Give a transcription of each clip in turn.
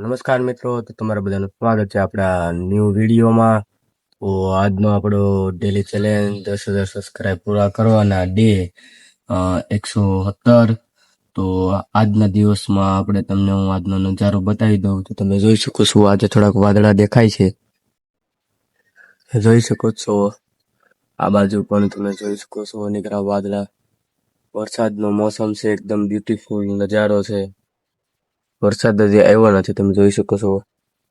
નમસ્કાર મિત્રો, તો તમારા બધાનું સ્વાગત છે આપણા ન્યૂ વિડીયોમાં. તો આજનો આપણો ડેલી ચેલેન્જ 10,000 સબસ્ક્રાઈબ પૂરા કરવાના ડે 117. તો આજના દિવસમાં આપણે તમને હું આજનો નજારો બતાવી દઉં. તો તમે જોઈ શકો છો આજે થોડાક વાદળા દેખાય છે, જોઈ શકો છો. આ બાજુ પણ તમે જોઈ શકો છો નીકળા વાદળા. વરસાદનો મોસમ છે, એકદમ બ્યુટીફુલ નજારો છે. વરસાદ હજી આવ્યો નથી, તમે જોઈ શકો છો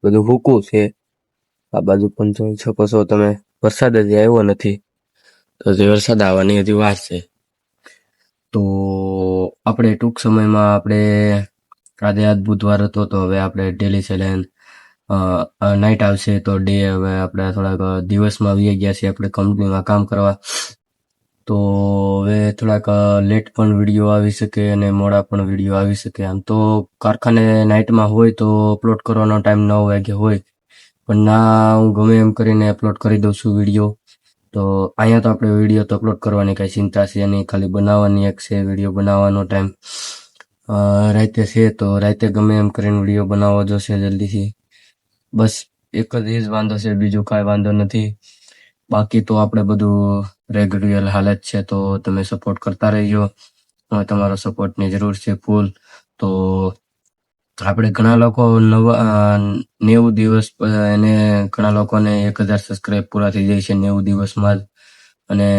બધું હૂકું છે. આ બાજુ પણ જોઈ શકો છો તમે, વરસાદ હજી આવ્યો નથી, તો હજી વરસાદ આવવાની હજી વાર છે. તો આપણે ટૂંક સમયમાં આજે આજ બુધવાર હતો, તો હવે આપણે ડેલી ચેલેન્જ નાઇટ આવશે, તો ડે હવે આપણે થોડાક દિવસમાં આવી ગયા છીએ આપણે કંપનીમાં કામ કરવા. તો હવે થોડાક લેટ પણ વિડીયો આવી શકે અને મોડા પણ વિડીયો આવી શકે. આમ તો કારખાને નાઇટમાં હોય તો અપલોડ કરવાનો ટાઈમ 9 વાગે હોય, પણ ના, હું ગમે એમ કરીને અપલોડ કરી દઉં છું વિડીયો. તો અહીંયા તો આપણે વિડીયો તો અપલોડ કરવાની કાંઈ ચિંતા છે નહીં, ખાલી બનાવવાની એક છે. વિડીયો બનાવવાનો ટાઈમ રાતે છે, તો રાતે ગમે એમ કરીને વિડીયો બનાવવો જોશે જલ્દીથી. બસ એક જ એ જ વાંધો છે, બીજું કાંઈ વાંધો નથી. બાકી તો આપણે બધું રેગ્યુલર હાલત છે, તો તમે સપોર્ટ કરતા રહેજો. તમારો સપોર્ટની જરૂર છે ફૂલ. તો આપણે ઘણા લોકો 90 દિવસ એને ઘણા લોકોને 1,000 સબસ્ક્રાઈબ પૂરા થઈ જાય છે 90 દિવસમાં જ, અને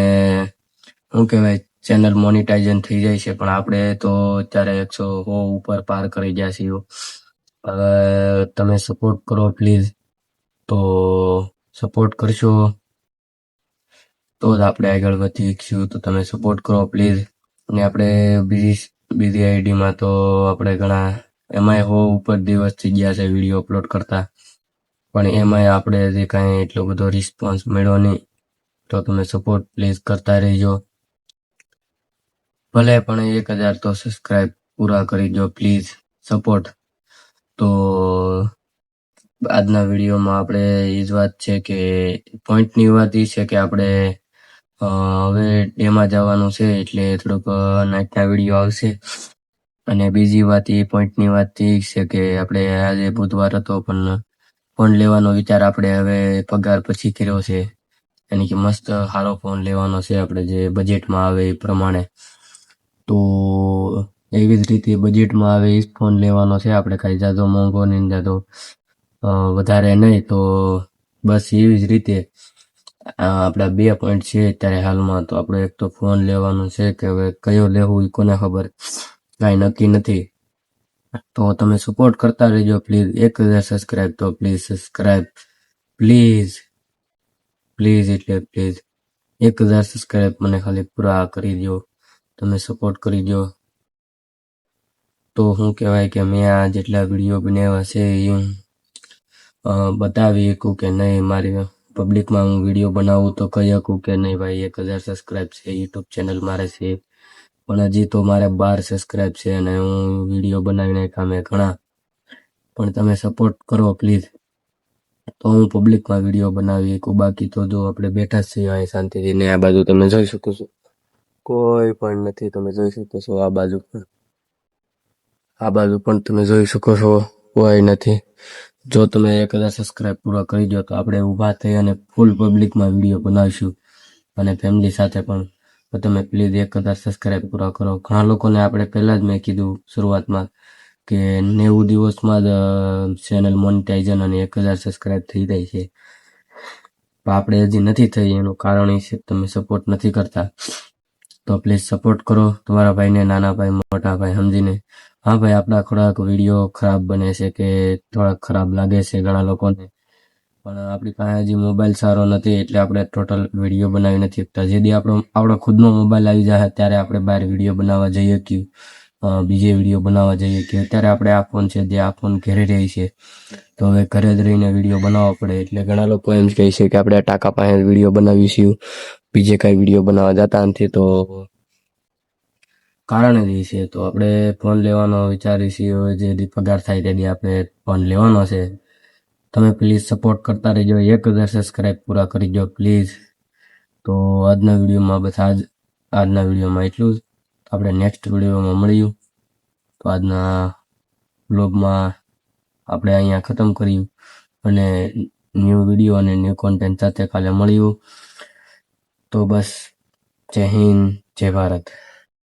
શું કહેવાય, ચેનલ મોનિટાઇઝેશન થઈ જાય છે. પણ આપણે તો અત્યારે 100 ઉપર પાર કરી ગયા છીએ. હવે તમે સપોર્ટ કરો પ્લીઝ. તો સપોર્ટ કરશો તો જ આપણે આગળ વધી શકશું. તો તમે સપોર્ટ કરો પ્લીઝ. અને આપણે બીજી આઈડીમાં તો આપણે ઘણા એમાંય 100 ઉપર દિવસ થઈ ગયા છે વિડીયો અપલોડ કરતા, પણ એમાંય આપણે હજી કાંઈ એટલો બધો રિસ્પોન્સ મળ્યો નહીં. તો તમે સપોર્ટ પ્લીઝ કરતા રહેજો. ભલે પણ 1,000 તો સબસ્ક્રાઈબ પૂરા કરી દો પ્લીઝ, સપોર્ટ. તો આજના વિડીયોમાં આપણે એ જ વાત છે કે પોઈન્ટની વાત એ છે કે આપણે હવે ડેમાં જવાનું છે, એટલે થોડુંક નાઇટના વિડીયો આવશે. અને બીજી વાત એ પોઈન્ટની વાત એ છે કે આપણે આજે બુધવાર હતો, પણ ફોન લેવાનો વિચાર આપણે હવે પગાર પછી કર્યો છે. yani કે મસ્ત સારો ફોન લેવાનો છે આપણે, જે બજેટમાં આવે એ પ્રમાણે. તો એવી જ રીતે બજેટમાં આવે એ જ ફોન લેવાનો છે આપણે, કાંઈ જાજો મોંઘો નહીં, જાજો વધારે નહીં. તો બસ એવી જ રીતે આપણા 2 પોઈન્ટ છે અત્યારે હાલમાં. તો આપણે એક તો ફોન લેવાનો છે, કે હવે કયો લેવું એ કોને ખબર, કાંઈ નક્કી નથી. તો તમે સપોર્ટ કરતા રહેજો પ્લીઝ. 1,000 સબસ્ક્રાઈબ તો પ્લીઝ સબસ્ક્રાઈબ, પ્લીઝ પ્લીઝ, એટલે પ્લીઝ 1,000 સબસ્ક્રાઈબ મને ખાલી પૂરા કરી દો, તમે સપોર્ટ કરી દો. તો શું કહેવાય કે મેં આ જેટલા વિડીયો બનાવ્યા છે એ બતાવી શકું કે નહીં, મારી પબ્લિકમાં હું વિડીયો બનાવું તો કહી શકું કે નહીં ભાઈ 1,000 સબસ્ક્રાઈબ છે, યુટ્યુબ ચેનલ મારે છે. પણ હજી તો મારે 12 સબસ્ક્રાઈબ છે અને હું વિડીયો બનાવીને કામે ઘણા. પણ તમે સપોર્ટ કરો પ્લીઝ, તો હું પબ્લિકમાં વિડીયો બનાવી શકું. બાકી તો જો આપણે બેઠા જ છીએ અહીં શાંતિથી, ને આ બાજુ તમે જોઈ શકો છો કોઈ પણ નથી. તમે જોઈ શકો છો આ બાજુ પણ તમે જોઈ શકો છો કોઈ નથી. જો તમે 1,000 સબસ્ક્રાઈબ પૂરા કરી દો તો આપણે ઊભા થઈ અને ફૂલ પબ્લિકમાં વિડીયો બનાવીશું, અને ફેમિલી સાથે પણ. તો તમે પ્લીઝ 1,000 સબસ્ક્રાઈબ પૂરા કરો. ઘણા લોકોને આપણે પહેલાં જ મેં કીધું શરૂઆતમાં કે 90 દિવસમાં જ ચેનલ મોનિટાઇઝેશન અને 1,000 સબસ્ક્રાઈબ થઈ જાય છે. આપણે હજી નથી થઈ, એનું કારણ એ છે તમે સપોર્ટ નથી કરતા. તો પ્લીઝ સપોર્ટ કરો તમારા ભાઈને, નાના ભાઈ મોટા ભાઈ સમજીને. હા ભાઈ, આપણા થોડાક વિડીયો ખરાબ બને છે, કે થોડાક ખરાબ લાગે છે ઘણા લોકોને, પણ આપણી પાસે હજી મોબાઈલ સારો નથી, એટલે આપણે ટોટલ વિડીયો બનાવી નથી શકતા. જેથી આપણો ખુદનો મોબાઈલ આવી જાય ત્યારે આપણે બહાર વિડીયો બનાવવા જઈએ કે બીજે વિડીયો બનાવવા જઈએ. કે અત્યારે આપણે આ ફોન છે, જે આ ફોન ઘરે રહી છે, તો હવે ઘરે જ રહીને વિડીયો બનાવવા પડે. એટલે ઘણા લોકો એમ કહે છે કે આપણે ટાકા પાસે વિડીયો બનાવીશું, બીજે કાંઈ વિડીયો બનાવવા જતા નથી. તો કારણ જ છે, તો આપણે ફોન લેવાનો વિચારી છીએ, જે પગાર થાય તેથી આપણે ફોન લેવાનો છે. તમે પ્લીઝ સપોર્ટ કરતા રહેજો. 1,000 સબસ્ક્રાઈબ પૂરા કરી દો પ્લીઝ. તો આજના વિડીયોમાં એટલું જ. આપણે નેક્સ્ટ વિડીયોમાં મળ્યું. તો આજના બ્લોગમાં આપણે અહીંયા ખતમ કર્યું અને ન્યૂ વિડીયો અને ન્યૂ કોન્ટેન્ટ સાથે કાલે મળ્યું. તો બસ, જય હિન્દ, જય ભારત.